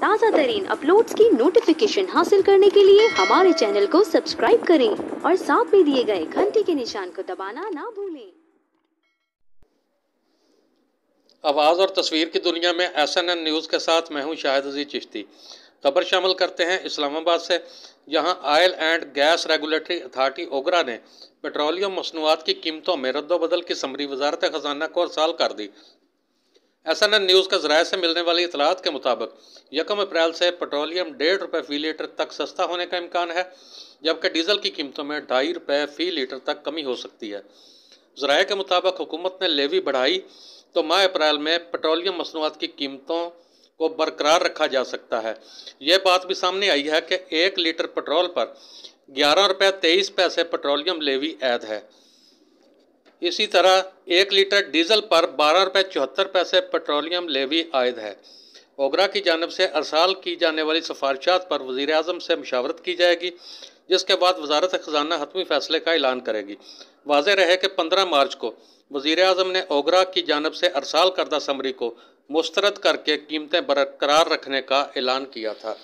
ताज़ा तरीन अपलोड्स की नोटिफिकेशन हासिल करने के लिए हमारे चैनल को सब्सक्राइब करें और साथ में दिए गए घंटी के निशान को दबाना ना भूलें। आवाज़ और तस्वीर की दुनिया में SNN न्यूज़ के साथ मैं हूं शाहिद अजीज चिश्ती। खबर शामिल करते हैं इस्लामाबाद से, जहां oil and gas regulatory authority OGRA ने पेट्रोलियम मसनूआत की कीमतों में रद्दोबदल की समरी वजारत खजाना को अरसाल कर दी। SNN न्यूज़ के ज़राए से मिलने वाली इतलात के मुताबिक 1 अप्रैल से पेट्रोलियम ₹1.5 फी लीटर तक सस्ता होने का इम्कान है, जबकि डीजल की कीमतों में ₹2.5 फी लीटर तक कमी हो सकती है। ज़राए के मुताबिक हुकूमत ने लेवी बढ़ाई तो माह अप्रैल में पेट्रोलियम मसनूआत की कीमतों को बरकरार रखा जा सकता है। ये बात भी सामने आई है कि 1 लीटर पेट्रोल पर ₹11.23 पेट्रोलियम लेवी ऐद है। इसी तरह 1 लीटर डीजल पर ₹12.74 पेट्रोलियम लेवी आयद है। ओगरा की जानिब से अरसाल की जाने वाली सिफारिशात पर वज़ीर आज़म से मुशावरत की जाएगी, जिसके बाद वजारत खजाना हतमी फैसले का ऐलान करेगी। वाज़ेह रहे कि 15 मार्च को वज़ीर आज़म ने ओगरा की जानिब से अरसाल करदा समरी को मुस्तरद करके कीमतें बरकरार रखने का ऐलान किया था।